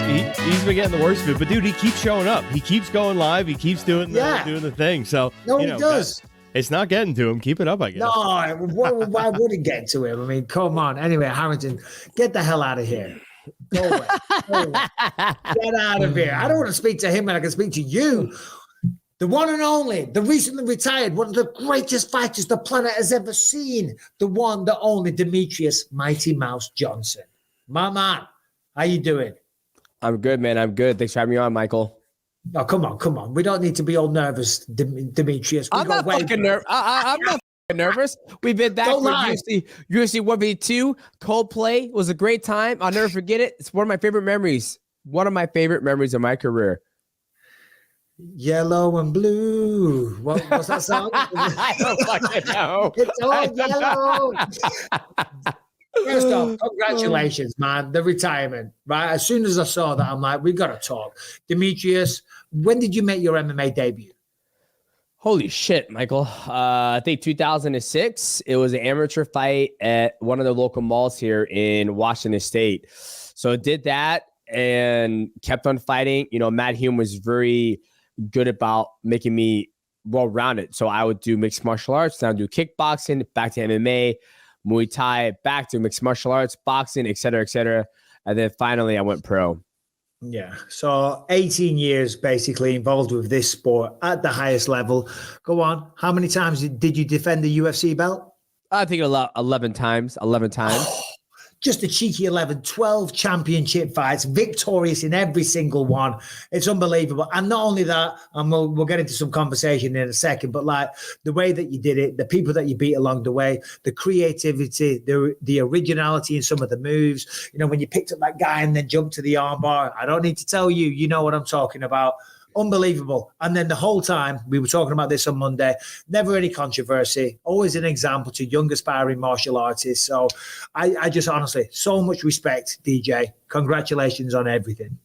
he's been getting the worst of it. But dude, he keeps showing up. He keeps going live. He keeps doing the thing. So he does. It's not getting to him. Keep it up, I guess. No, why would it get to him? I mean, come on. Anyway, Harrington, get the hell out of here. Go away. Get out of here. I don't want to speak to him, and I can speak to you. The one and only, the recently retired, one of the greatest fighters the planet has ever seen. The one, the only, Demetrious Mighty Mouse Johnson. My man, how you doing? I'm good, man. I'm good. Thanks for having me on, Michael. Oh, come on. We don't need to be all nervous, Demetrious. I'm not fucking nervous. I'm not fucking nervous. We've been back for UFC 1v2. Coldplay was a great time. I'll never forget it. It's one of my favorite memories. One of my favorite memories of my career. Yellow and blue. What was that song? I don't fucking know. It's all yellow. First off, congratulations, man. The retirement, right? As soon as I saw that, I'm like, we got to talk. Demetrious, when did you make your MMA debut? Holy shit, Michael. I think 2006. It was an amateur fight at one of the local malls here in Washington State. So I did that and kept on fighting. You know, Matt Hume was very good about making me well-rounded. So I would do mixed martial arts, then I'd do kickboxing, back to MMA, Muay Thai, back to mixed martial arts, boxing, et cetera, et cetera. And then finally I went pro. Yeah. So 18 years basically involved with this sport at the highest level. Go on. How many times did you defend the UFC belt? I think 11 times. Just a cheeky 11, 12 championship fights, victorious in every single one. It's unbelievable. And not only that, and we'll get into some conversation in a second, but like the way that you did it, the people that you beat along the way, the creativity, the originality in some of the moves. You know, when you picked up that guy and then jumped to the armbar, I don't need to tell you, you know what I'm talking about. Unbelievable. And then the whole time, we were talking about this on Monday, never any controversy, always an example to young aspiring martial artists. So I just honestly, so much respect, DJ. Congratulations on everything.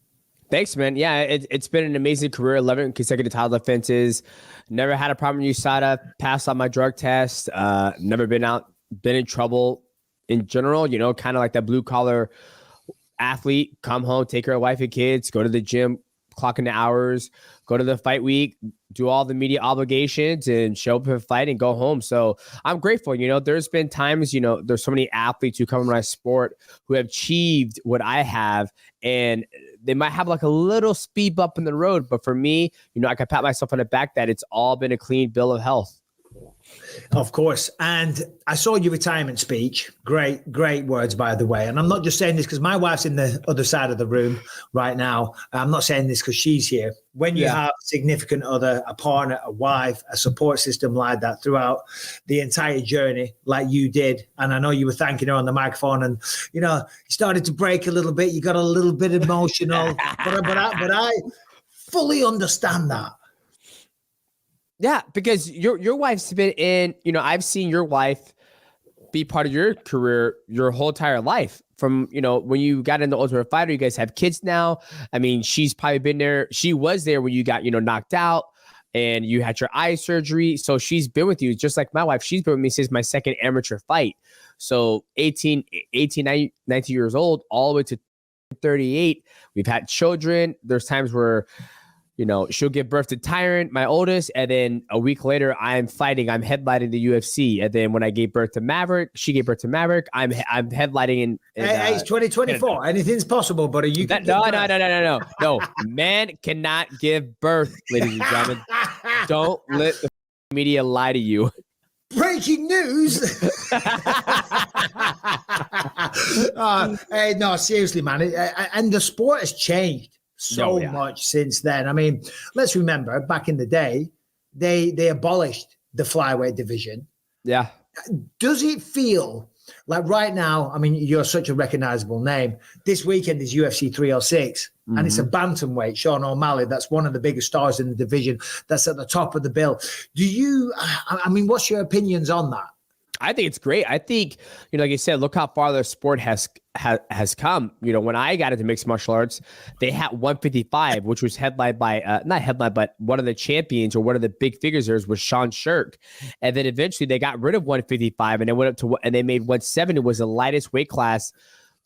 Thanks, man. Yeah, it's been an amazing career, 11 consecutive title defenses. Never had a problem in USADA, passed on my drug test, never been in trouble in general, you know, kind of like that blue collar athlete, come home, take care of wife and kids, go to the gym, clock in the hours, go to the fight week, do all the media obligations and show up for a fight and go home. So I'm grateful. You know, there's been times, you know, there's so many athletes who come in my sport who have achieved what I have, and they might have like a little speed bump in the road. But for me, you know, I can pat myself on the back that it's all been a clean bill of health. Of course. And I saw your retirement speech. Great words, by the way. And I'm not just saying this because my wife's in the other side of the room right now. I'm not saying this because she's here. When you have a significant other, a partner, a wife, a support system like that throughout the entire journey, like you did, and I know you were thanking her on the microphone, and you know, you started to break a little bit. You got a little bit emotional, but I fully understand that. Yeah, because your wife's been in, you know, I've seen your wife be part of your career your whole entire life. From, you know, when you got into Ultimate Fighter, you guys have kids now. I mean, she's probably been there. She was there when you got, you know, knocked out and you had your eye surgery. So she's been with you just like my wife. She's been with me since my second amateur fight. So 18, 19 years old, all the way to 38. We've had children. There's times where, you know, she'll give birth to Tyrant, my oldest, and then a week later, I'm headlining the UFC. And then when I gave birth to Maverick, she gave birth to Maverick. I'm headlining in hey, it's 2024. Anything's possible, but you can No. Man cannot give birth, ladies and gentlemen. Don't let the media lie to you. Breaking news. Hey, no, seriously, man. And the sport has changed so much since then. I mean, let's remember back in the day, they abolished the flyweight division. Yeah. Does it feel like right now, I mean, you're such a recognizable name. This weekend is UFC 306, and it's a bantamweight, Sean O'Malley. That's one of the biggest stars in the division. That's at the top of the bill. I mean, what's your opinions on that? I think it's great. I think, you know, like you said, look how far the sport has come. You know, when I got into mixed martial arts, they had 155, which was headlined by, not headlined, but one of the champions or one of the big figures there was Sean Shirk. And then eventually they got rid of 155 and they went up to, and they made 170 was the lightest weight class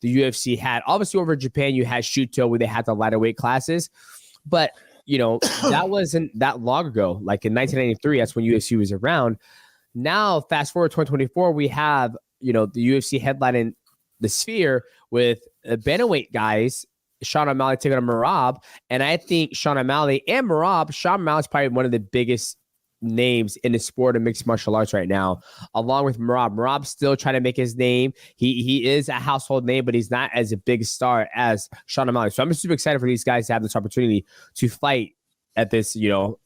the UFC had. Obviously, over Japan, you had Shuto where they had the lighter weight classes, but that wasn't that long ago. Like in 1993, that's when UFC was around. Now, fast forward 2024, we have the UFC headlining the Sphere with bantamweight guys. Sean O'Malley taking on Merab, and I think Sean O'Malley and Merab. Sean O'Malley is probably one of the biggest names in the sport of mixed martial arts right now, along with Merab. Merab's still trying to make his name. He is a household name, but he's not as a big star as Sean O'Malley. So I'm super excited for these guys to have this opportunity to fight at this,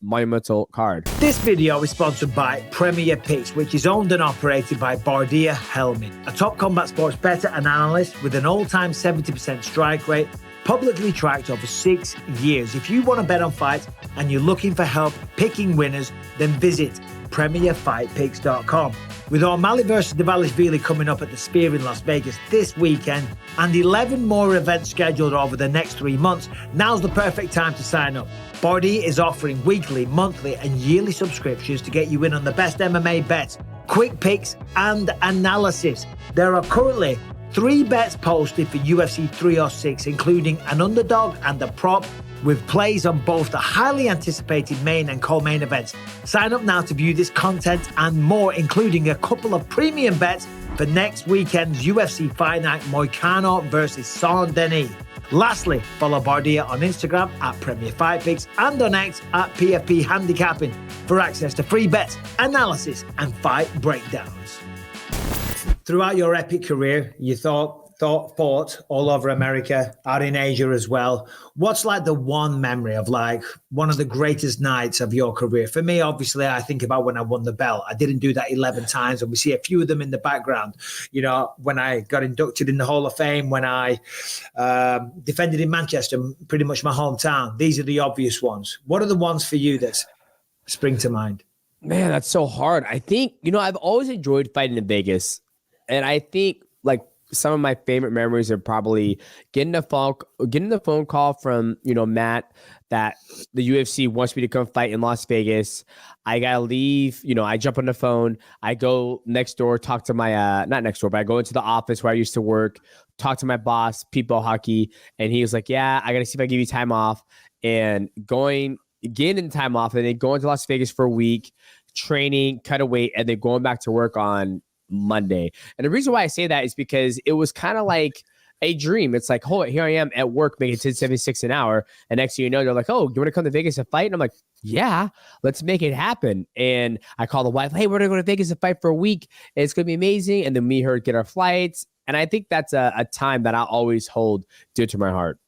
monumental card. This video is sponsored by Premier Picks, which is owned and operated by Bardia Helmin, a top combat sports bettor and analyst with an all-time 70% strike rate, publicly tracked over 6 years. If you want to bet on fights and you're looking for help picking winners, then visit PremierFightPicks.com. With O'Malley versus Dvalishvili coming up at the Sphere in Las Vegas this weekend and 11 more events scheduled over the next 3 months, now's the perfect time to sign up. Bardia is offering weekly, monthly, and yearly subscriptions to get you in on the best MMA bets, quick picks, and analysis. There are currently 3 bets posted for UFC 306, including an underdog and a prop, with plays on both the highly anticipated main and co-main events. Sign up now to view this content and more, including a couple of premium bets for next weekend's UFC Fight Night Moicano versus Saint-Denis. Lastly, follow Bardia on Instagram at Premier Fight Picks and on X at PFP Handicapping for access to free bets, analysis, and fight breakdowns. Throughout your epic career, you fought all over America, out in Asia as well. What's like the one memory of like one of the greatest nights of your career? For me, obviously, I think about when I won the belt. I didn't do that 11 times, and we see a few of them in the background. When I got inducted in the Hall of Fame, when I defended in Manchester, pretty much my hometown. These are the obvious ones. What are the ones for you that spring to mind? Man, that's so hard. I think, I've always enjoyed fighting in Vegas. And I think like some of my favorite memories are probably getting the phone call from, Matt, that the UFC wants me to come fight in Las Vegas. I got to leave, I jump on the phone. I go next door, talk to my, not next door, but I go into the office where I used to work, talk to my boss, Pete Hockey. And he was like, yeah, I got to see if I give you time off. And getting time off and then going to Las Vegas for a week, training, cut a weight, and then going back to work on Monday. And the reason why I say that is because it was kind of like a dream. It's like, oh, here I am at work making $10.76 an hour. And next thing you know, they're like, oh, you want to come to Vegas and fight? And I'm like, yeah, let's make it happen. And I call the wife, hey, we're going to go to Vegas and fight for a week. And it's going to be amazing. And then me and her get our flights. And I think that's a time that I always hold dear to my heart.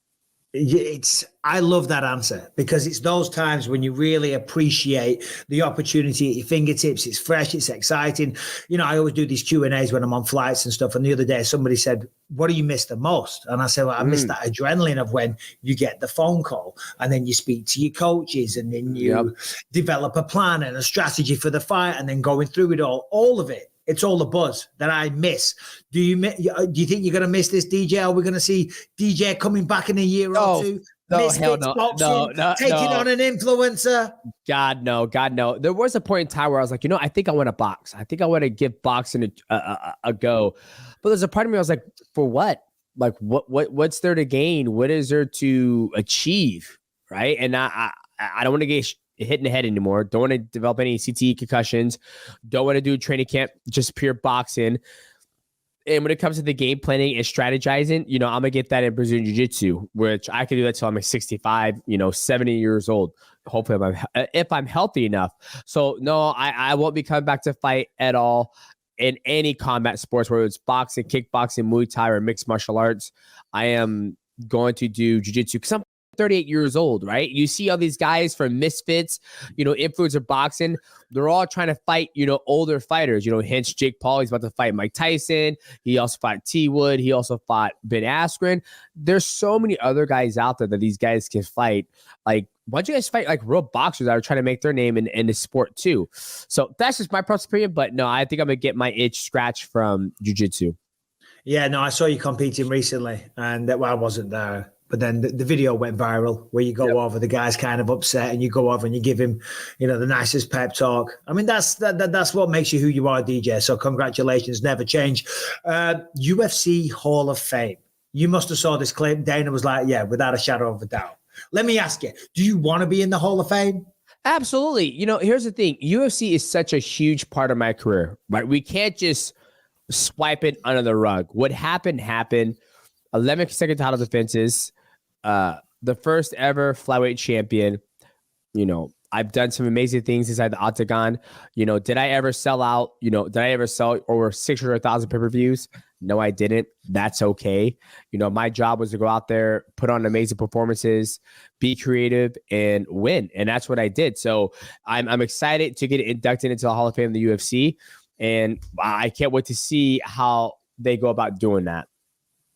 I love that answer because it's those times when you really appreciate the opportunity at your fingertips. It's fresh, it's exciting. I always do these Q&As when I'm on flights and stuff. And the other day, somebody said, what do you miss the most? And I said, well, I miss that adrenaline of when you get the phone call and then you speak to your coaches and then you develop a plan and a strategy for the fight and then going through it all of it. It's all the buzz that I miss. Do you think you're going to miss this, DJ? Are we going to see DJ coming back in a year or two? No, hell no. Taking on an influencer? God, no. There was a point in time where I was like, I think I want to box. I think I want to give boxing a go. But there's a part of me I was like, for what? Like, what's there to gain? What is there to achieve? Right? And I don't want to get hit in the head anymore. Don't want to develop any CTE concussions. Don't want to do training camp, just pure boxing. And when it comes to the game planning and strategizing, I'm going to get that in Brazilian Jiu-Jitsu, which I can do that till I'm 65, 70 years old. Hopefully if I'm healthy enough. So no, I won't be coming back to fight at all in any combat sports, whether it's boxing, kickboxing, Muay Thai, or mixed martial arts. I am going to do Jiu-Jitsu because I'm 38 years old, right? You see all these guys from Misfits, influencer boxing, they're all trying to fight, older fighters, hence Jake Paul, he's about to fight Mike Tyson. He also fought T Wood. He also fought Ben Askren. There's so many other guys out there that these guys can fight. Like, why don't you guys fight like real boxers that are trying to make their name in the sport too? So that's just my personal opinion, but no, I think I'm going to get my itch scratched from jiu-jitsu. Yeah, no, I saw you competing recently and I wasn't there. But then the video went viral where you go over, the guy's kind of upset and you go over and you give him, the nicest pep talk. I mean, that's what makes you who you are, DJ. So congratulations, never change. UFC Hall of Fame. You must have saw this clip. Dana was like, yeah, without a shadow of a doubt. Let me ask you, do you want to be in the Hall of Fame? Absolutely. Here's the thing. UFC is such a huge part of my career, right? We can't just swipe it under the rug. What happened. 11 consecutive title defenses. The first ever flyweight champion. I've done some amazing things inside the octagon. Did I ever sell out? Did I ever sell over 600,000 pay-per-views? No, I didn't. That's okay. My job was to go out there, put on amazing performances, be creative, and win. And that's what I did. So I'm excited to get inducted into the Hall of Fame of the UFC. And I can't wait to see how they go about doing that.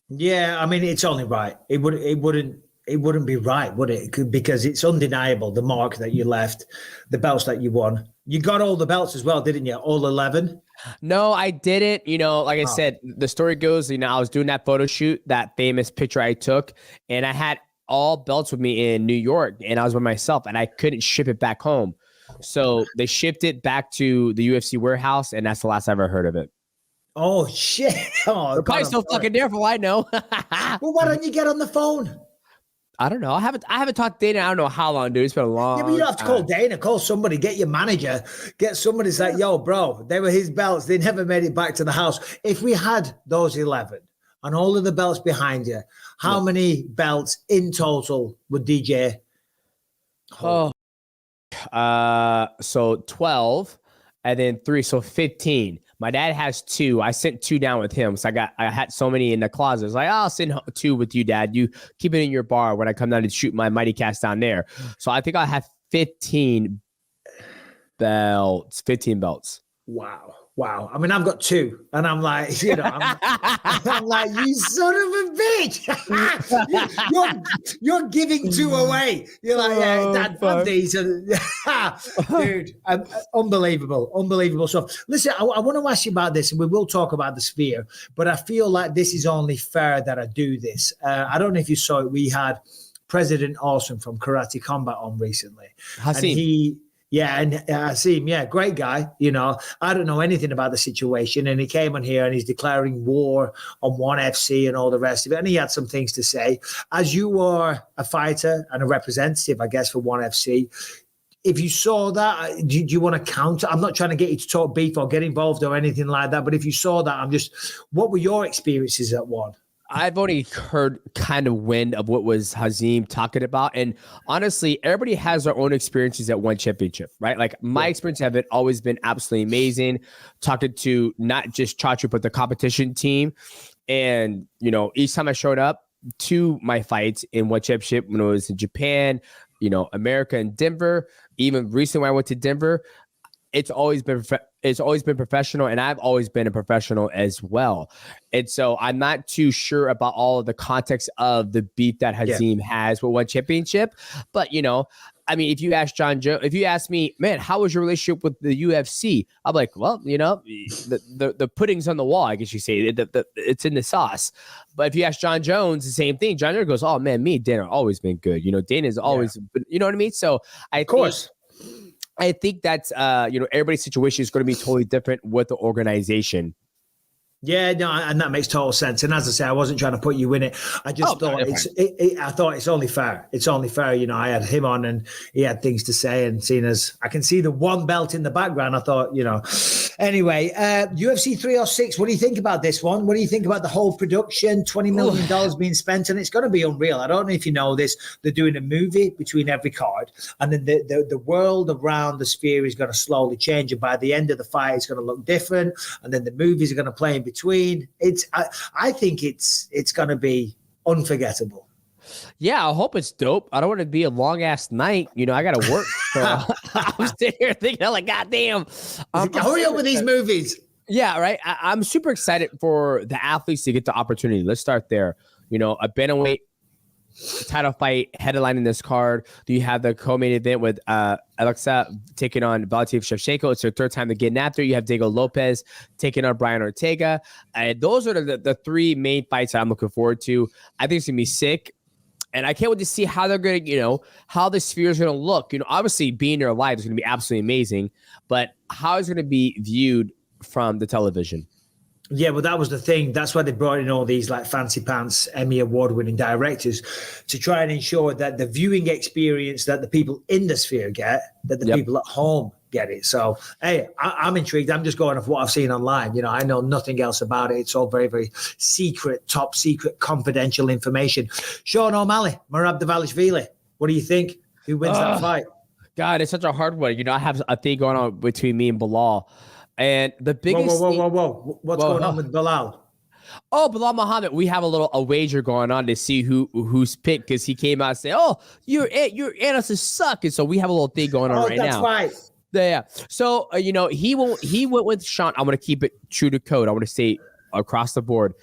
Yeah, I mean, it's only right. It wouldn't be right, would it? Because it's undeniable, the mark that you left, the belts that you won. You got all the belts as well, didn't you? All 11? No, I didn't. Like I said, the story goes, I was doing that photo shoot, that famous picture I took, and I had all belts with me in New York, and I was by myself, and I couldn't ship it back home. So they shipped it back to the UFC warehouse, and that's the last I ever heard of it. Oh, shit. Oh, they're probably still fucking there for all I know. Well, why don't you get on the phone? I don't know. I haven't talked to Dana. I don't know how long, dude. It's been a long Yeah, but you don't have to call Dana. Call somebody. Get your manager. Get somebody to say, yo, bro, they were his belts. They never made it back to the house. If we had those 11 and all of the belts behind you, how many belts in total would DJ hold? So 12 and then 3. So 15. My dad has 2. I sent 2 down with him. So I had so many in the closet. I was like, I'll send 2 with you, Dad. You keep it in your bar when I come down to shoot my Mighty Cast down there. So I think I'll have 15 belts. 15 belts. Wow. I mean, I've got 2, and I'm like, I'm like, you son of a bitch. you're giving 2 away. You're like, yeah, Dad, have these. Dude, unbelievable stuff. Listen, I want to ask you about this, and we will talk about the Sphere, but I feel like this is only fair that I do this. I don't know if you saw it. We had President Awesome from Karate Combat on recently. Hasim. And Hasim, great guy. I don't know anything about the situation. And he came on here and he's declaring war on ONE FC and all the rest of it. And he had some things to say. As you are a fighter and a representative, I guess, for ONE FC, if you saw that, do you want to counter? I'm not trying to get you to talk beef or get involved or anything like that. But if you saw that, what were your experiences at ONE? I've only heard kind of wind of what was Hasim talking about. And honestly, everybody has their own experiences at ONE Championship, right? Like my experience have always been absolutely amazing. Talking to not just Chachu, but the competition team. And, each time I showed up to my fights in ONE Championship, when it was in Japan, America and Denver, even recently when I went to Denver, it's always been professional, and I've always been a professional as well. And so I'm not too sure about all of the context of the beef that Hasim has with ONE Championship. But, I mean, if you ask me, man, how was your relationship with the UFC? I'm like, well, the pudding's on the wall, I guess you say. It's in the sauce. But if you ask John Jones, the same thing. John Jones goes, oh, man, me and Dana have always been good. Dana's always been, you know what I mean? So I think that's, everybody's situation is going to be totally different with the organization. Yeah, no, and that makes total sense. And as I say, I wasn't trying to put you in it. I just thought I thought it's only fair. It's only fair. I had him on and he had things to say, and seeing as I can see the 1 belt in the background, I thought, Anyway, UFC 306, what do you think about this one? What do you think about the whole production? $20 million being spent, and it's going to be unreal. I don't know if you know this. They're doing a movie between every card, and then the world around the Sphere is going to slowly change, and by the end of the fight, it's going to look different, and then the movies are going to play in between. I think it's going to be unforgettable. Yeah, I hope it's dope. I don't want it to be a long ass night. I got to work. So I was sitting here thinking, like, God damn. Hurry up with these movies. Yeah, right. I'm super excited for the athletes to get the opportunity. Let's start there. A bantamweight title fight headlining this card. Do you have the co-main event with Alexa taking on Valentina Shevchenko? It's her 3rd time to get after. You have Diego Lopez taking on Brian Ortega. Those are the 3 main fights that I'm looking forward to. I think it's going to be sick. And I can't wait to see how they're going to, how the Sphere is going to look. Obviously being there live is going to be absolutely amazing, but how is it going to be viewed from the television? Yeah, well, that was the thing. That's why they brought in all these like fancy pants Emmy award-winning directors to try and ensure that the viewing experience that the people in the sphere get, that the people at home get it. So, hey, I'm intrigued. I'm just going off what I've seen online. You know, I know nothing else about it. It's all very, very secret, top secret, confidential information. Sean O'Malley, Merab Dvalishvili. What do you think? Who wins that fight? God, it's such a hard one. You know, I have a thing going on between me and Bilal. And the biggest whoa. What's going on with Bilal? Oh, Bilal Muhammad, we have a wager going on to see who's picked because he came out and said, "Oh, your analysts suck," and so we have a little thing going on right now. Right. Yeah. So you know, he went with Sean. I'm gonna keep it true to code. I want to say across the board.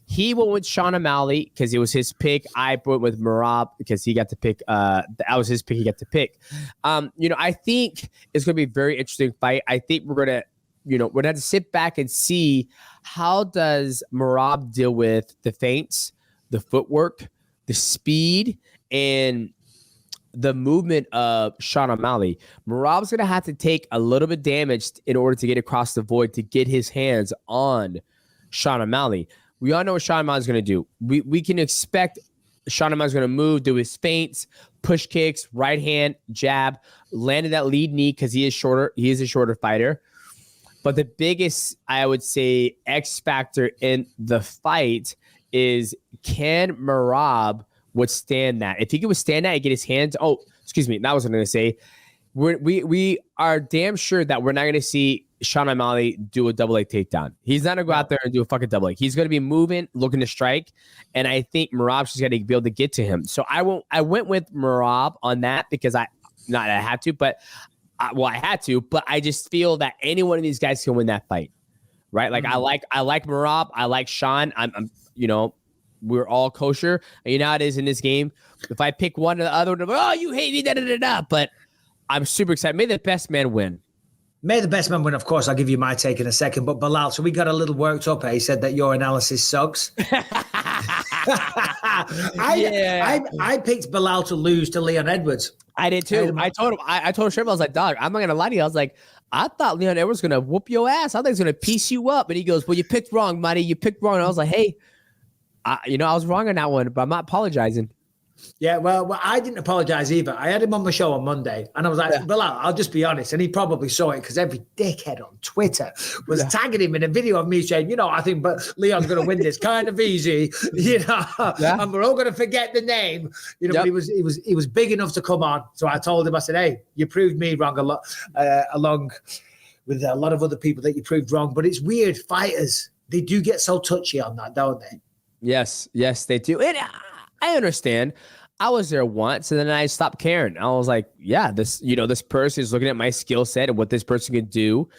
He went with Sean O'Malley because it was his pick. I went with Merab because he got to pick. That was his pick. He got to pick. You know, I think it's gonna be a very interesting fight. I think we're gonna have to sit back and see how does Merab deal with the feints, the footwork, the speed, and the movement of Sean O'Malley. Merab's going to have to take a little bit damage in order to get across the void to get his hands on Sean O'Malley. We all know what Sean O'Malley's going to do. We can expect Sean O'Malley's going to move, do his feints, push kicks, right hand, jab, landed that lead knee because he is shorter. He is a shorter fighter. But the biggest, I would say, X factor in the fight is can Merab withstand that? If he can withstand that and get his hands, that was what I was going to say. We are damn sure that we're not going to see Sean O'Malley do a double leg takedown. He's not going to go out there and do a fucking double leg. He's going to be moving, looking to strike, and I think Merab's just going to be able to get to him. So I went with Merab on that because I had to, but. I had to, but I just feel that any one of these guys can win that fight, right? Like I like Merab, I like Sean. I'm we're all kosher. And you know how it is in this game. If I pick one or the other, like, oh, you hate me, da. But I'm super excited. May the best man win. May the best man win, of course. I'll give you my take in a second. But Bilal, so we got a little worked up. He said that your analysis sucks. I picked Bilal to lose to Leon Edwards. I did too. I told him, I was like, dog, I'm not going to lie to you. I was like, I thought Leon Edwards was going to whoop your ass. I thought he was going to piece you up. And he goes, well, you picked wrong, Mighty. You picked wrong. And I was like, hey, I was wrong on that one, but I'm not apologizing. Yeah, well, I didn't apologize either. I had him on my show on Monday, and I was like, Bilal, I'll just be honest. And he probably saw it because every dickhead on Twitter was tagging him in a video of me saying, I think but Leon's going to win this kind of easy, and we're all going to forget the name, but he was big enough to come on. So I told him, I said, hey, you proved me wrong a lot, along with a lot of other people that you proved wrong. But it's weird. Fighters, they do get so touchy on that, don't they? Yes, they do. And I understand. I was there once and then I stopped caring. I was like, yeah, this person is looking at my skill set and what this person can do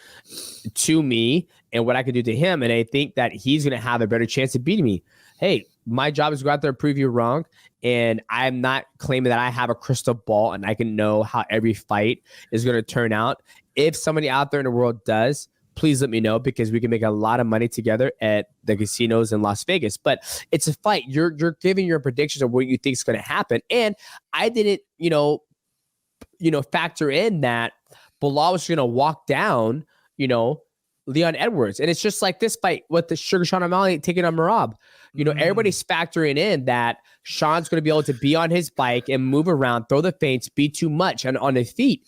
to me and what I can do to him. And I think that he's going to have a better chance of beating me. Hey, my job is to go out there and prove you wrong. And I'm not claiming that I have a crystal ball and I can know how every fight is going to turn out. If somebody out there in the world does, please let me know because we can make a lot of money together at the casinos in Las Vegas. But it's a fight. You're giving your predictions of what you think is going to happen. And I didn't, factor in that Bilal was going to walk down, Leon Edwards. And it's just like this fight with the Sugar Sean O'Malley taking on Merab. Everybody's factoring in that Sean's going to be able to be on his bike and move around, throw the feints, be too much on his feet.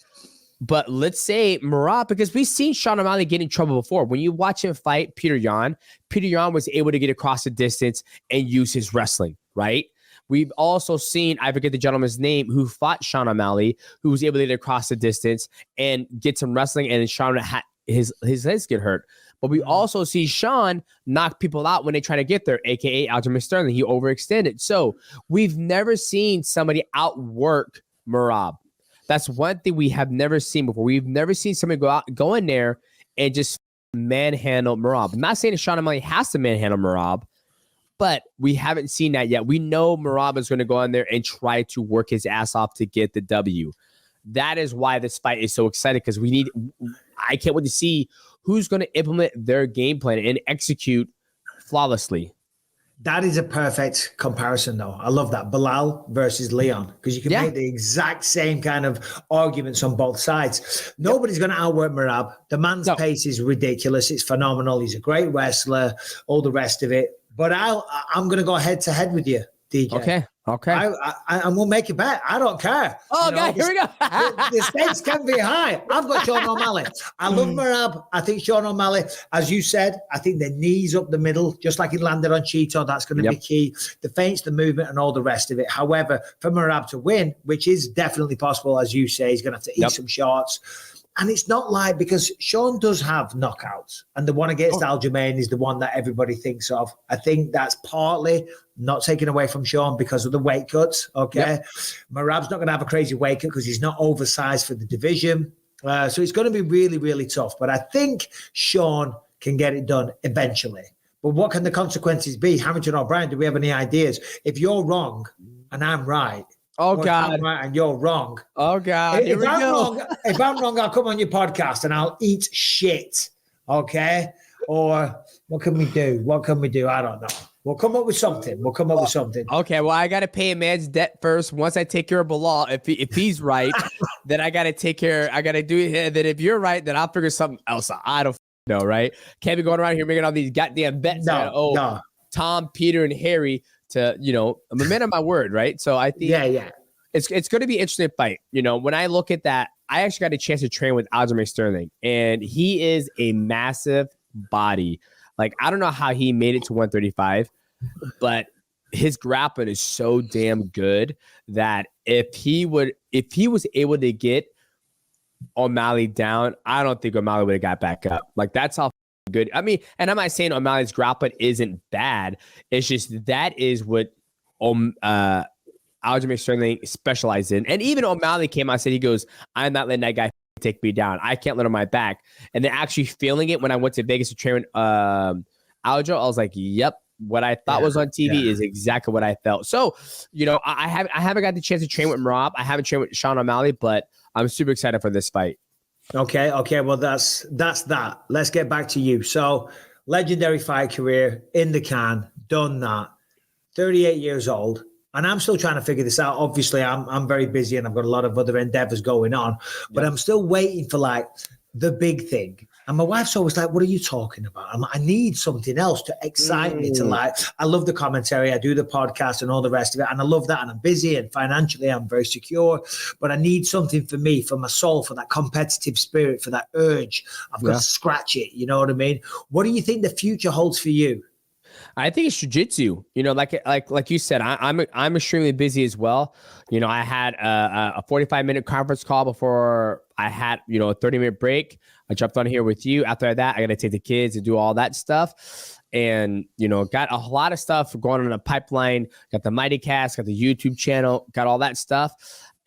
But let's say Merab, because we've seen Sean O'Malley get in trouble before. When you watch him fight Peter Yan was able to get across the distance and use his wrestling, right? We've also seen, I forget the gentleman's name, who fought Sean O'Malley, who was able to get across the distance and get some wrestling, and Sean had his legs get hurt. But we also see Sean knock people out when they try to get there, a.k.a. Aljamain Sterling. He overextended. So we've never seen somebody outwork Merab. That's one thing we have never seen before. We've never seen somebody go in there and just manhandle Merab. I'm not saying that Sean O'Malley has to manhandle Merab, but we haven't seen that yet. We know Merab is going to go in there and try to work his ass off to get the W. That is why this fight is so exciting because I can't wait to see who's going to implement their game plan and execute flawlessly. That is a perfect comparison, though. I love that. Bilal versus Leon, because you can make the exact same kind of arguments on both sides. Nobody's going to outwork Merab. The man's pace is ridiculous. It's phenomenal. He's a great wrestler, all the rest of it. But I'm going to go head to head with you, DJ. Okay. And we'll make a bet. I don't care. Oh, God, here we go. the stakes can be high. I've got Sean O'Malley. I love Merab. I think Sean O'Malley, as you said, I think the knees up the middle, just like he landed on Cheeto, that's going to be key. The feints, the movement, and all the rest of it. However, for Merab to win, which is definitely possible, as you say, he's going to have to eat some shots. And it's not like, because Sean does have knockouts, and the one against Aljamain is the one that everybody thinks of. I think that's partly not taken away from Sean because of the weight cuts. Merab's not going to have a crazy weight cut because he's not oversized for the division. So it's going to be really, really tough. But I think Sean can get it done eventually. But what can the consequences be? Hamilton or Brian, do we have any ideas? If you're wrong and I'm right, God. And you're wrong. Oh, God. If I'm wrong, I'll come on your podcast and I'll eat shit. Okay? Or what can we do? I don't know. We'll come up with something. Okay, well, I got to pay a man's debt first. Once I take care of Bilal, if he's right, then I got to take care. I got to do it. And then if you're right, then I'll figure something else out. I don't know, right? Can't be going around here making all these goddamn bets. No. Tom, Peter, and Harry to, I'm a man of my word, right? So I think it's going to be an interesting fight. When I look at that, I actually got a chance to train with Aljamain Sterling, and he is a massive body. Like, I don't know how he made it to 135, but his grappling is so damn good that if he was able to get O'Malley down, I don't think O'Malley would have got back up. Like, that's how good. I mean, and I'm not saying O'Malley's grappling isn't bad. It's just that is what Aljamain Sterling specialized in. And even O'Malley came out and said, he goes, I'm not letting that guy take me down. I can't let him on my back. And then actually feeling it when I went to Vegas to train Aljo, I was like, yep, what I thought was on TV is exactly what I felt. So, I haven't got the chance to train with Merab. I haven't trained with Sean O'Malley, but I'm super excited for this fight. Okay. Well, that's that. Let's get back to you. So, legendary fight career in the can, done that. 38 years old. And I'm still trying to figure this out. Obviously, I'm very busy and I've got a lot of other endeavors going on, but I'm still waiting for like the big thing. And my wife's always like, what are you talking about? I need something else to excite me to like, I love the commentary. I do the podcast and all the rest of it. And I love that. And I'm busy and financially I'm very secure, but I need something for me, for my soul, for that competitive spirit, for that urge. I've got to scratch it. You know what I mean? What do you think the future holds for you? I think it's jiu-jitsu. Like you said, I'm extremely busy as well. I had a 45-minute conference call before I had, a 30-minute break. I jumped on here with you. After that, I got to take the kids and do all that stuff. And, got a lot of stuff going on in the pipeline. Got the Mighty Cast, got the YouTube channel, got all that stuff.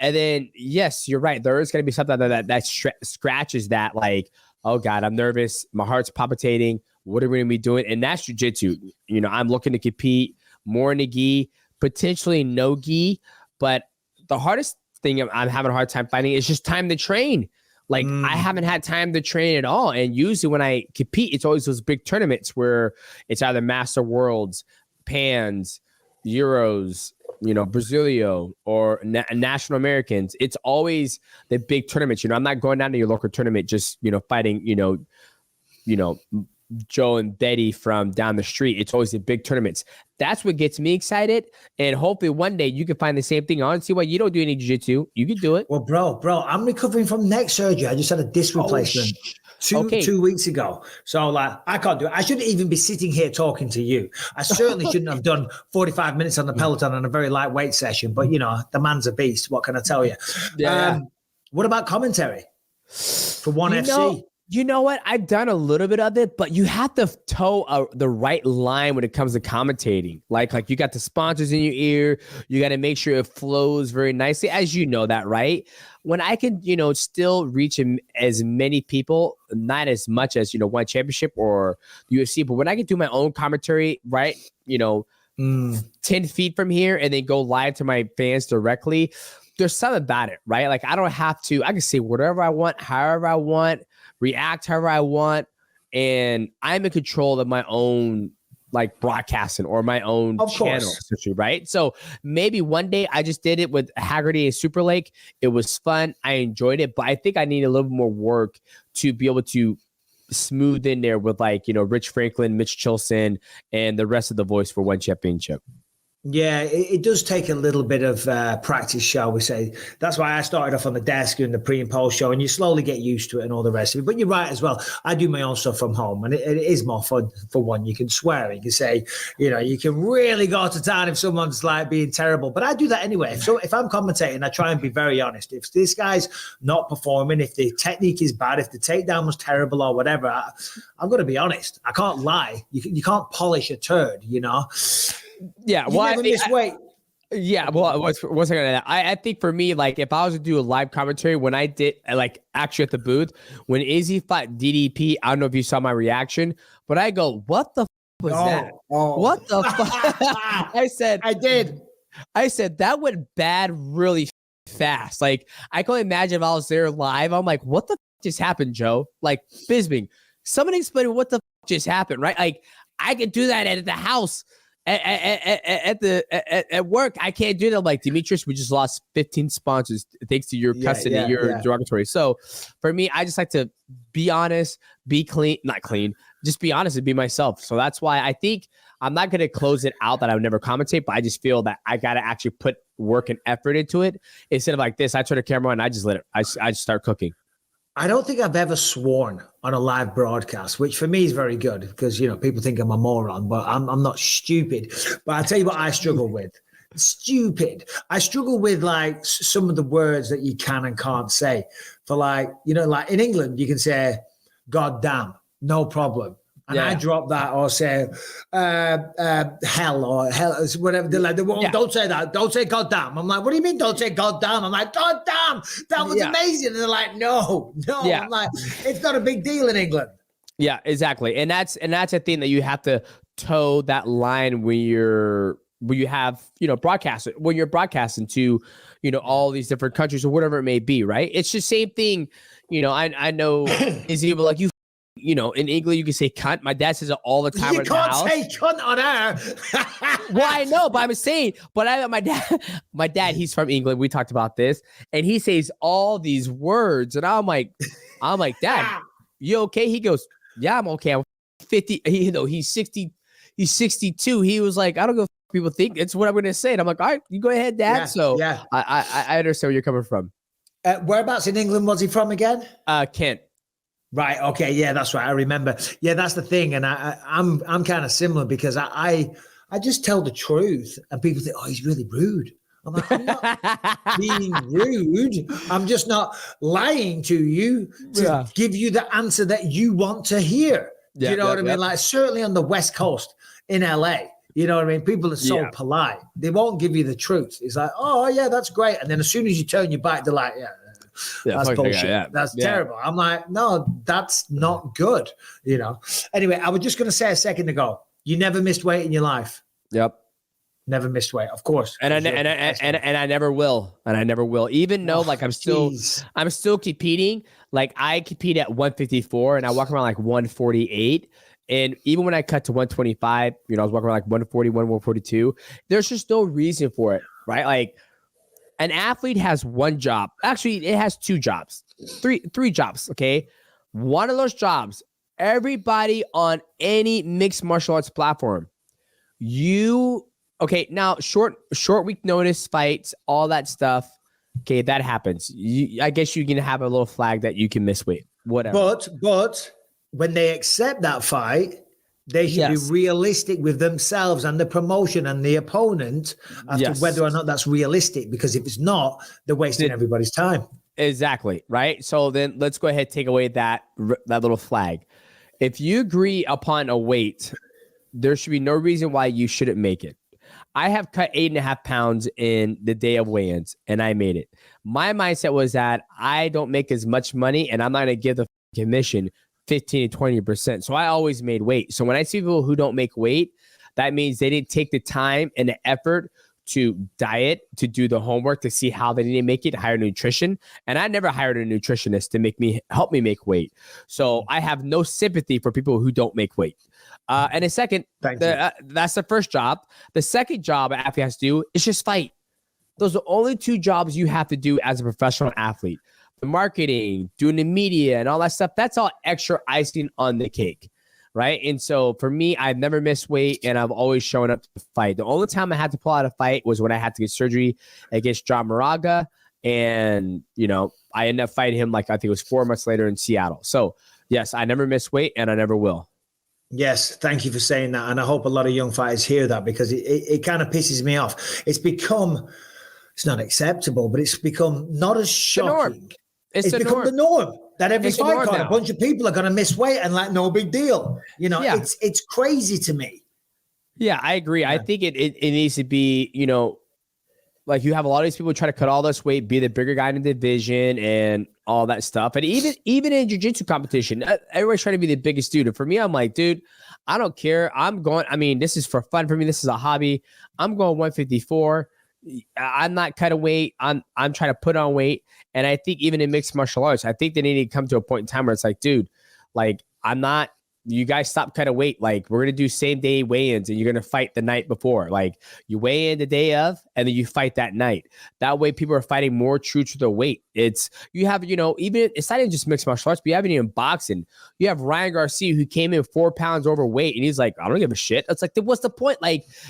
And then, yes, you're right. There is going to be something that scratches that, like, oh, God, I'm nervous. My heart's palpitating. What are we going to be doing? And that's jiu-jitsu. I'm looking to compete more in the gi, potentially no gi. But the hardest thing I'm having a hard time finding is just time to train. Like, I haven't had time to train at all. And usually when I compete, it's always those big tournaments where it's either Master Worlds, Pans, Euros, Brasilio, or National Americans. It's always the big tournaments. I'm not going down to your local tournament just, fighting, Joe and Betty from down the street. It's always the big tournaments. That's what gets me excited. And hopefully one day you can find the same thing. I don't see why you don't do any jiu-jitsu. You can do it. Well, bro, I'm recovering from neck surgery. I just had a disc replacement 2 weeks ago. So like, I can't do it. I shouldn't even be sitting here talking to you. I certainly shouldn't have done 45 minutes on the Peloton on a very lightweight session, but the man's a beast. What can I tell you? What about commentary for ONE FC? You know what? I've done a little bit of it, but you have to toe the right line when it comes to commentating. Like you got the sponsors in your ear. You got to make sure it flows very nicely, as you know that, right? When I can, still reach as many people, not as much as, ONE Championship or UFC, but when I can do my own commentary, right? 10 feet from here and then go live to my fans directly. There's something about it, right? Like I don't have to, I can say whatever I want, however I want, react however I want, and I'm in control of my own, like broadcasting or my own channel, essentially, right? So maybe one day I just did it with Haggerty and Super Lake. It was fun. I enjoyed it, but I think I need a little more work to be able to smooth in there with like, Rich Franklin, Mitch Chilson, and the rest of the voice for One Championship. Yeah, it does take a little bit of practice, shall we say. That's why I started off on the desk in the pre and post show, and you slowly get used to it and all the rest of it. But you're right as well. I do my own stuff from home, and it is more fun for one. You can swear, you can say, you can really go to town if someone's like being terrible. But I do that anyway. So if I'm commentating, I try and be very honest. If this guy's not performing, if the technique is bad, if the takedown was terrible or whatever, I'm going to be honest. I can't lie. You can't polish a turd, Yeah, well, I miss weight. Yeah, well, what's I think for me, like if I was to do a live commentary when I did like actually at the booth when Izzy fought DDP, I don't know if you saw my reaction, but I go, "What the was that? What the fuck?" I said, that went bad really fast. Like I can only imagine if I was there live. I'm like, "What the just happened, Joe?" Like Bisping, somebody explain what the just happened, right? Like I could do that at the house. At work, I can't do that. I'm like, Demetrious, we just lost 15 sponsors thanks to your custody, your derogatory. So for me, I just like to be honest, be clean, not clean, just be honest and be myself. So that's why I think I'm not going to close it out that I would never commentate, but I just feel that I got to actually put work and effort into it instead of like this. I turn the camera on and I just let it, I just start cooking. I don't think I've ever sworn on a live broadcast, which for me is very good because, people think I'm a moron, but I'm not stupid. But I'll tell you what I struggle with. Stupid. I struggle with like some of the words that you can and can't say. For like, like in England, you can say, God damn, no problem. And I drop that or say hell or hell, whatever. They're like, don't say that. Don't say God damn. I'm like, what do you mean don't say God damn? I'm like, God damn, that was amazing. And they're like, no. Yeah. I'm like, it's not a big deal in England. Yeah, exactly. And that's a thing that you have to toe that line when you have, broadcast when you're broadcasting to, all these different countries or whatever it may be, right? It's the same thing. I know is even like you. In England, you can say cunt. My dad says it all the time. You can't say cunt on air. Well, I know, but I'm saying, but my dad, he's from England. We talked about this, and he says all these words, and I'm like, Dad, you okay? He goes, yeah, I'm okay. I'm 50. He's 60. He's 62. He was like, I don't know if people think it's what I'm going to say. And I'm like, all right, you go ahead, Dad. Yeah, so I understand where you're coming from. Whereabouts in England was he from again? Kent. Right. Okay. Yeah, that's right. I remember. Yeah, that's the thing. And I'm kind of similar because I just tell the truth and people think, oh, he's really rude. I'm like, I'm not being rude. I'm just not lying to you to give you the answer that you want to hear. Do you know what I mean? Like certainly on the West Coast in LA, you know what I mean? People are so polite. They won't give you the truth. It's like, oh yeah, that's great. And then as soon as you turn your back, they're like, that's bullshit. That's terrible. I'm like, no, that's not good. Anyway, I was just going to say a second ago, you never missed weight in your life. Yep. Never missed weight, of course. And I never will. And I never will. Even though like I'm still competing. Like I compete at 154 and I walk around like 148. And even when I cut to 125, I was walking around like 140, 142. There's just no reason for it, right? Like an athlete has one job. Actually, it has two jobs, three jobs. Okay. One of those jobs, everybody on any mixed martial arts platform, now short week notice fights, all that stuff. Okay. That happens. I guess you can have a little flag that you can miss weight, whatever. But when they accept that fight, they should be realistic with themselves and the promotion and the opponent as to whether or not that's realistic. Because if it's not, they're wasting everybody's time. Exactly. Right. So then let's go ahead and take away that little flag. If you agree upon a weight, there should be no reason why you shouldn't make it. I have cut 8.5 pounds in the day of weigh-ins and I made it. My mindset was that I don't make as much money and I'm not going to give the commission 15 to 20%. So I always made weight. So when I see people who don't make weight, that means they didn't take the time and the effort to diet, to do the homework, to see how they need to make it, hire nutrition. And I never hired a nutritionist to help me make weight. So I have no sympathy for people who don't make weight. And a second, that's the first job. The second job an athlete has to do is just fight. Those are the only two jobs you have to do as a professional athlete. The marketing, doing the media and all that stuff, that's all extra icing on the cake, right? And so for me, I've never missed weight and I've always shown up to fight. The only time I had to pull out a fight was when I had to get surgery against John Moraga. And, I ended up fighting him I think it was 4 months later in Seattle. So yes, I never miss weight and I never will. Yes, thank you for saying that. And I hope a lot of young fighters hear that, because it kind of pisses me off. It's not acceptable, but it's become not as shocking. It's become the norm that every fight card, a bunch of people are going to miss weight and no big deal. It's crazy to me. Yeah, I agree. Yeah. I think it needs to be, you have a lot of these people try to cut all this weight, be the bigger guy in the division and all that stuff. And even in jiu-jitsu competition, everybody's trying to be the biggest dude. And for me, I'm like, dude, I don't care. This is for fun for me. This is a hobby. I'm going 154. I'm not cutting weight. I'm trying to put on weight. And I think even in mixed martial arts, I think they need to come to a point in time where it's like, dude, you guys stop cutting weight. We're going to do same day weigh-ins and you're going to fight the night before. You weigh in the day of, and then you fight that night. That way people are fighting more true to their weight. It's not even just mixed martial arts, but you have it in boxing. You have Ryan Garcia who came in 4 pounds overweight and he's like, I don't give a shit. It's what's the point?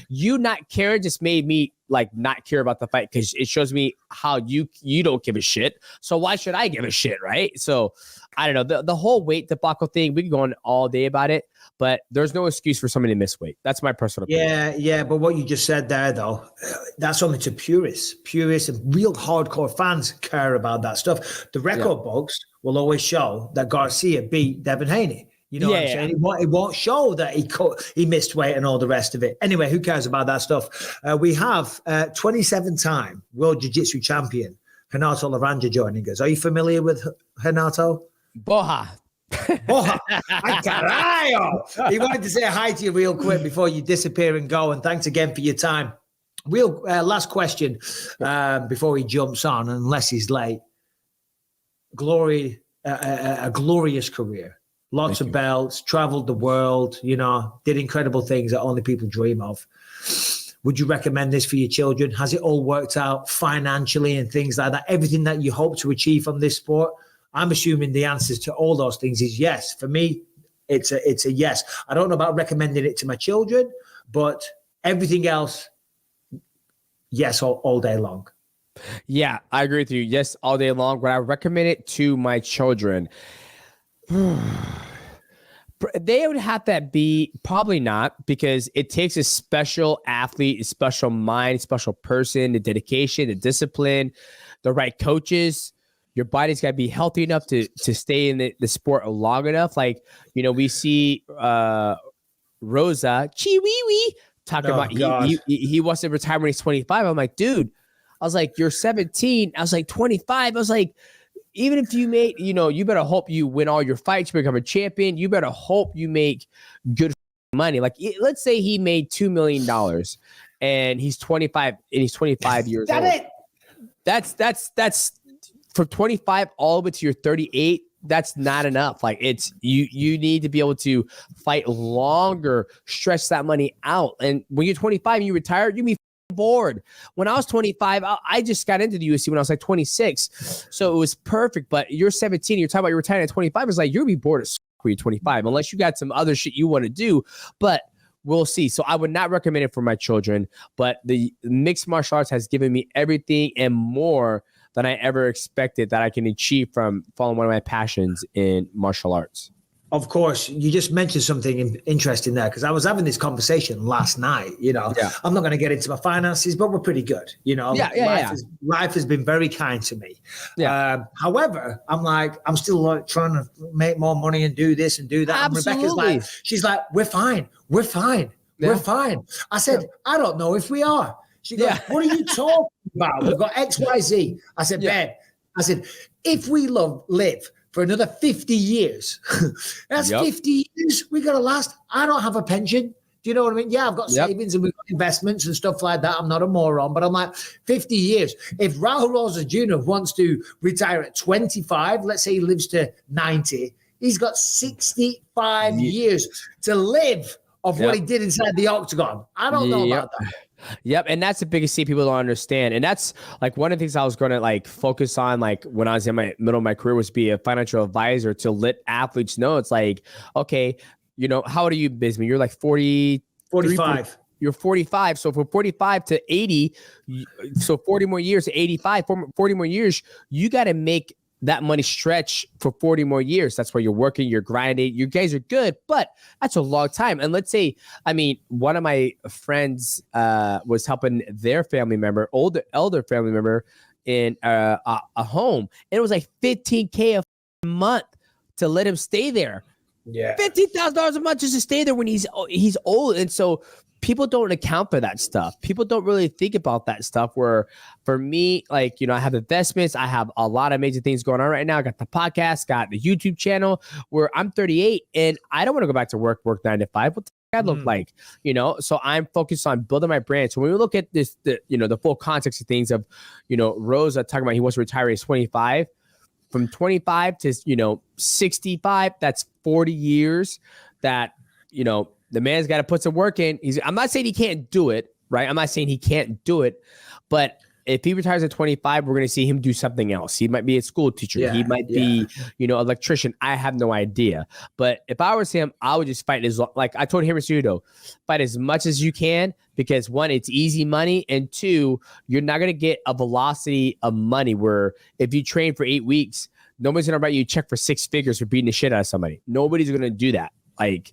You not caring just made me not care about the fight, because it shows me how you don't give a shit. So why should I give a shit, right? So I don't know. The whole weight debacle thing, we can go on all day about it, but there's no excuse for somebody to miss weight. That's my personal opinion. Yeah. But what you just said there, though, that's only to purists. Purists and real hardcore fans care about that stuff. The record books will always show that Garcia beat Devin Haney. You know what I'm saying? It won't show that he missed weight and all the rest of it. Anyway, who cares about that stuff? We have 27-time World Jiu-Jitsu champion Renato Laranja joining us. Are you familiar with Renato? Boha. Ay, carajo. He wanted to say hi to you real quick before you disappear and go. And thanks again for your time. Real last question before he jumps on, unless he's late. A glorious career. Lots of belts, traveled the world, did incredible things that only people dream of. Would you recommend this for your children? Has it all worked out financially and things like that? Everything that you hope to achieve from this sport? I'm assuming the answers to all those things is yes. For me, it's a yes. I don't know about recommending it to my children, but everything else, yes, all day long. Yeah, I agree with you. Yes, all day long. Would I recommend it to my children? They would have to be probably not, because it takes a special athlete, a special mind, special person, the dedication, the discipline, the right coaches. Your body's got to be healthy enough to stay in the sport long enough. We see Rosa Chiwiwi talking about he wants to retire when he's 25. I'm like, dude, I was like, you're 17. I was like, 25. I was like, even if you made, you better hope you win all your fights, you become a champion. You better hope you make good money. Let's say he made $2 million and he's 25 years old. That's from 25 all the way to your 38. That's not enough. You need to be able to fight longer, stretch that money out. And when you're 25 and you retire, you be bored. When I was 25, I just got into the UFC when I was 26. So it was perfect. But you're 17, you're talking about you're retiring at 25. It's you're be bored as when you're 25, unless you got some other shit you want to do. But we'll see. So I would not recommend it for my children. But the mixed martial arts has given me everything and more than I ever expected that I can achieve from following one of my passions in martial arts. Of course, you just mentioned something interesting there, because I was having this conversation last night. I'm not going to get into my finances, but we're pretty good. Life has been very kind to me. However, I'm still trying to make more money and do this and do that. Absolutely. And Rebecca's she's like, we're fine. We're fine. I said, I don't know if we are. She goes, what are you talking about? We've got X, Y, Z. I said, babe, if we live for another 50 years, that's 50 years we got to last. I don't have a pension. Do you know what I mean? Yeah, I've got savings and we've got investments and stuff like that. I'm not a moron, but I'm like 50 years. If Raul Rosa Jr. wants to retire at 25, let's say he lives to 90, he's got 65 years to live of what he did inside the octagon. I don't know about that. Yep. And that's the biggest thing people don't understand. And that's like one of the things I was going to like focus on, like when I was in my middle of my career, was be a financial advisor to let athletes know. It's like, okay, you know, how old are you, Bisping? You're like 45. You're 45. So from 45 to 80, so 40 more years to 85, 40 more years, you got to make that money stretch for 40 more years. That's where you're working, you're grinding. You guys are good, but that's a long time. And let's say, I mean, one of my friends was helping their family member, elder family member in a home. And it was like $15K a month to let him stay there. Yeah. $15,000 a month just to stay there when he's old. And so people don't account for that stuff. People don't really think about that stuff. Where for me, like, you know, I have investments. I have a lot of major things going on right now. I got the podcast, got the YouTube channel, where I'm 38 and I don't want to go back to work 9 to 5. What the I look like, you know? So I'm focused on building my brand. So when we look at this, the full context of things of, you know, Rosa talking about he wants to retire at 25. From 25 to, you know, 65, that's 40 years that, you know, the man's got to put some work in. I'm not saying he can't do it, right? I'm not saying he can't do it, but if he retires at 25, we're going to see him do something else. He might be a school teacher. Yeah, he might be, you know, electrician. I have no idea. But if I was him, I would just fight like I told him, fight as much as you can, because one, it's easy money. And two, you're not going to get a velocity of money where if you train for 8 weeks, nobody's going to write you a check for 6 figures for beating the shit out of somebody. Nobody's going to do that. Like,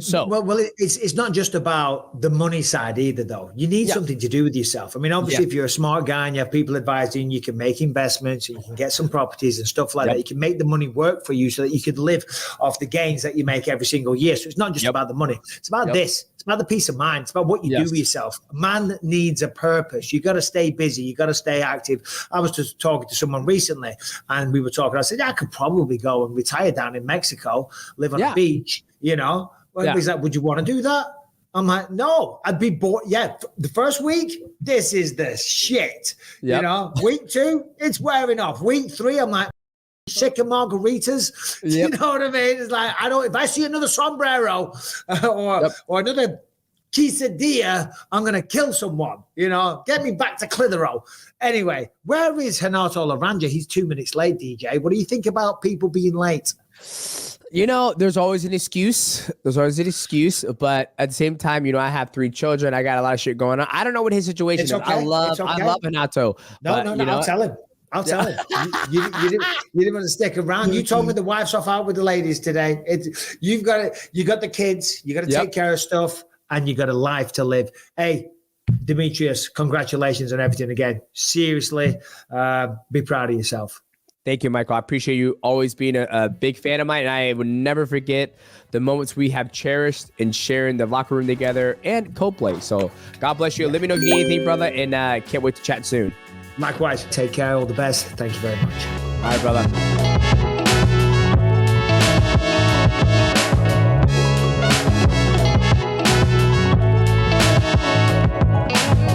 so well, it's not just about the money side either, though. You need something to do with yourself. I mean, obviously, if you're a smart guy and you have people advising, you can make investments, and you can get some properties and stuff like that. You can make the money work for you so that you could live off the gains that you make every single year. So it's not just about the money. It's about this. It's about the peace of mind. It's about what you do with yourself. Man needs a purpose. You got to stay busy. You got to stay active. I was just talking to someone recently, and we were talking. I said, I could probably go and retire down in Mexico, live on a beach, you know. He's like, would you want to do that? I'm like, no, I'd be bored. Yeah, the first week, this is the shit. You know, week 2, it's wearing off. Week 3, I'm like, sick of margaritas. You know what I mean? It's like, if I see another sombrero or another quesadilla, I'm going to kill someone. You know, get me back to Clitheroe. Anyway, where is Renato Laranja? He's 2 minutes late, DJ. What do you think about people being late? You know, there's always an excuse. But at the same time, you know, I have 3 children. I got a lot of shit going on. I don't know what his situation is. I love Renato. No, I'll tell him. You didn't want to stick around. You told me the wife's off out with the ladies today. You got the kids. You got to take care of stuff, and you got a life to live. Hey, Demetrious, congratulations on everything again. Seriously, be proud of yourself. Thank you, Michael. I appreciate you always being a big fan of mine. And I would never forget the moments we have cherished in sharing the locker room together and co-play. So God bless you. Let me know if you need anything, brother. And can't wait to chat soon. Likewise. Take care. All the best. Thank you very much. All right, brother.